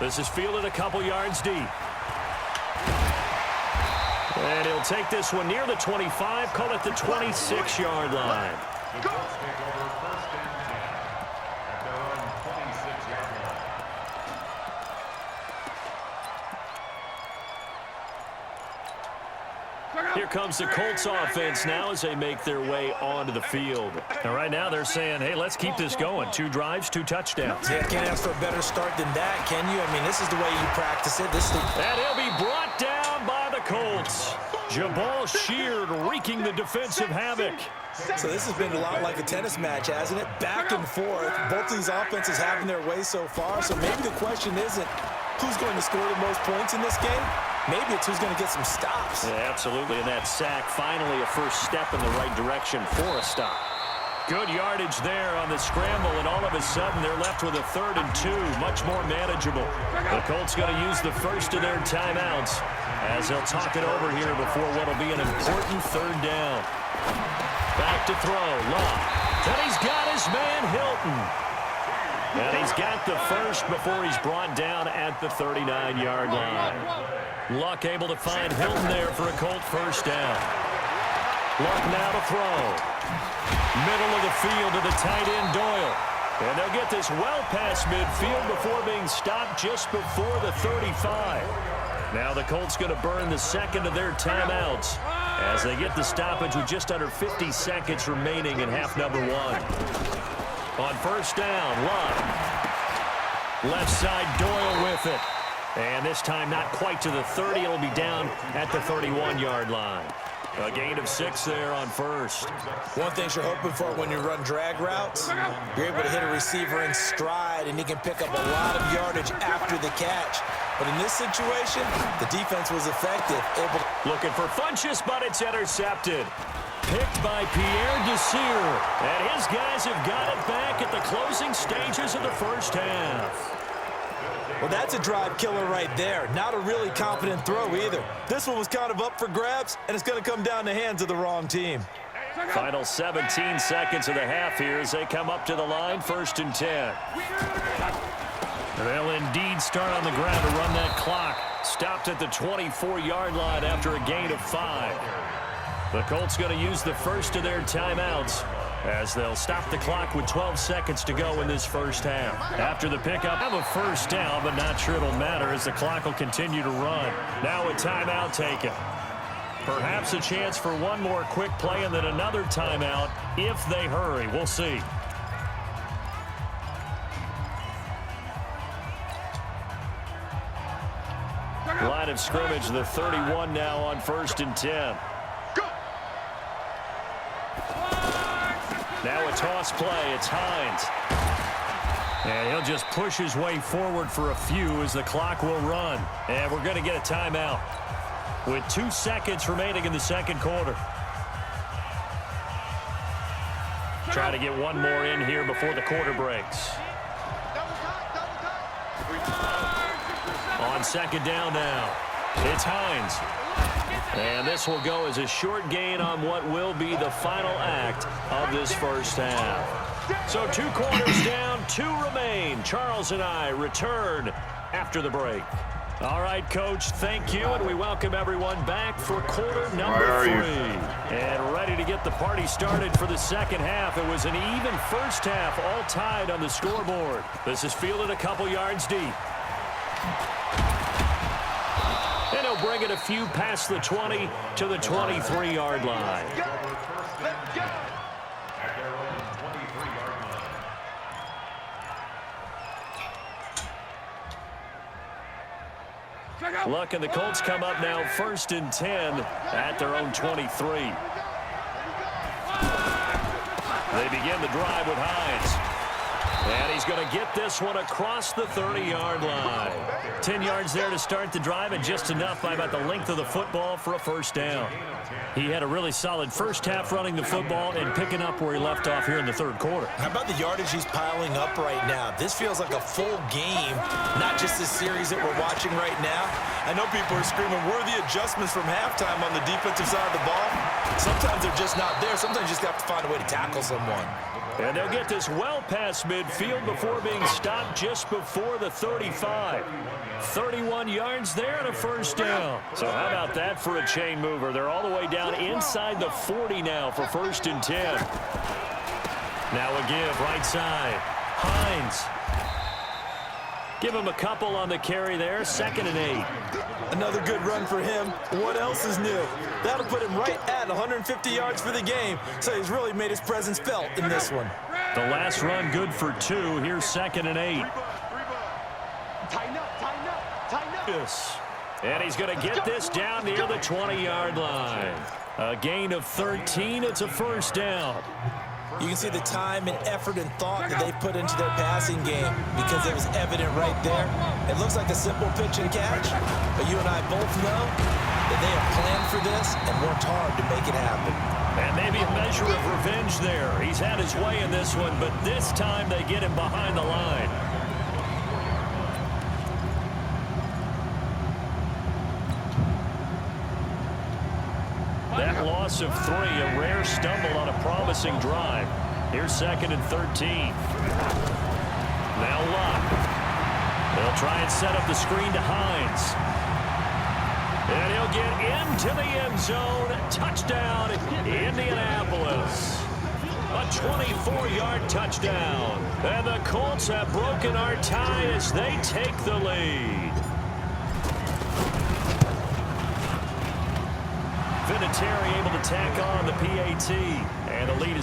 This is fielded a couple yards deep. And he'll take this one near the 25, call it the 26-yard line. Go. Take over first and 10 at their own 26-yard line. Here comes the Colts offense now as they make their way onto the field. And right now they're saying, hey, let's keep this going. 2 drives, 2 touchdowns. Yeah, can't ask for a better start than that, can you? I mean, this is the way you practice it. And he'll be brought down by the Colts. Jabal Sheard wreaking the defensive havoc. So this has been a lot like a tennis match, hasn't it? Back and forth. Both these offenses having their way so far. So maybe the question isn't who's going to score the most points in this game. Maybe it's who's going to get some stops. Yeah, absolutely. And that sack, finally a first step in the right direction for a stop. Good yardage there on the scramble, and all of a sudden they're left with a 3rd and 2, much more manageable. The Colts going to use the first of their timeouts as they'll talk it over here before what will be an important 3rd down. Back to throw, Luck. And he's got his man Hilton. And he's got the first before he's brought down at the 39-yard line. Luck able to find Hilton there for a Colt first down. Luck now to throw. Middle of the field to the tight end, Doyle. And they'll get this well past midfield before being stopped just before the 35. Now the Colts going to burn the second of their timeouts as they get the stoppage with just under 50 seconds remaining in half number 1. On first down, Luck. Left side, Doyle with it. And this time not quite to the 30. It'll be down at the 31-yard line. A gain of 6 there on first. One thing you're hoping for when you run drag routes, you're able to hit a receiver in stride, and he can pick up a lot of yardage after the catch. But in this situation, the defense was effective. Looking for Funchess, but it's intercepted. Picked by Pierre Desir. And his guys have got it back at the closing stages of the first half. Well, that's a drive killer right there. Not a really confident throw either. This one was kind of up for grabs, and it's going to come down the hands of the wrong team. Final 17 seconds of the half here as they come up to the line, 1st and 10. They'll indeed start on the ground to run that clock. Stopped at the 24-yard line after a gain of 5. The Colts going to use the first of their timeouts as they'll stop the clock with 12 seconds to go in this first half. After the pickup, have a first down, but not sure it'll matter as the clock will continue to run. Now a timeout taken. Perhaps a chance for one more quick play and then another timeout if they hurry. We'll see. Line of scrimmage, the 31 now on 1st and 10. Now a toss play. It's Hines. And he'll just push his way forward for a few as the clock will run. And we're going to get a timeout with 2 seconds remaining in the second quarter. Try to get one more in here before the quarter breaks. On second down now, it's Hines. And this will go as a short gain on what will be the final act of this first half. So 2 quarters down, 2 remain. Charles and I return after the break. All right, Coach, thank you, and we welcome everyone back for quarter number 3. And ready to get the party started for the second half. It was an even first half, all tied on the scoreboard. This is fielded a couple yards deep. And he'll bring it a few past the 20 to the 23-yard line. Luck and the Colts come up now 1st and 10 at their own 23. They begin the drive with Hines. And he's going to get this one across the 30-yard line. 10 yards there to start the drive, and just enough by about the length of the football for a first down. He had a really solid first half running the football and picking up where he left off here in the third quarter. How about the yardage he's piling up right now? This feels like a full game, not just the series that we're watching right now. I know people are screaming, where are the adjustments from halftime on the defensive side of the ball? Sometimes they're just not there. Sometimes you just have to find a way to tackle someone. And they'll get this well past midfield before being stopped just before the 35. 31 yards there and a first down. So how about that for a chain mover? They're all the way down inside the 40 now for 1st and 10. Now a give right side. Hines. Give him a couple on the carry there. 2nd and 8. Another good run for him. What else is new? That'll put him right at 150 yards for the game. So he's really made his presence felt in this one. The last run good for 2. Here's 2nd and 8. Tighten up, tighten up, tighten up. Yes. And he's going to get this down near the 20-yard line. A gain of 13. It's a first down. You can see the time and effort and thought that they put into their passing game because it was evident right there. It looks like a simple pitch and catch, but you and I both know that they have planned for this and worked hard to make it happen. And maybe a measure of revenge there. He's had his way in this one, but this time they get him behind the line. That loss of 3, a rare stumble on a promising drive. Here's 2nd and 13. Now Luck. They'll try and set up the screen to Hines. And he'll get into the end zone. Touchdown, Indianapolis. A 24-yard touchdown. And the Colts have broken our tie as they take the lead. Vinatieri able to tack on the PAT, and the lead is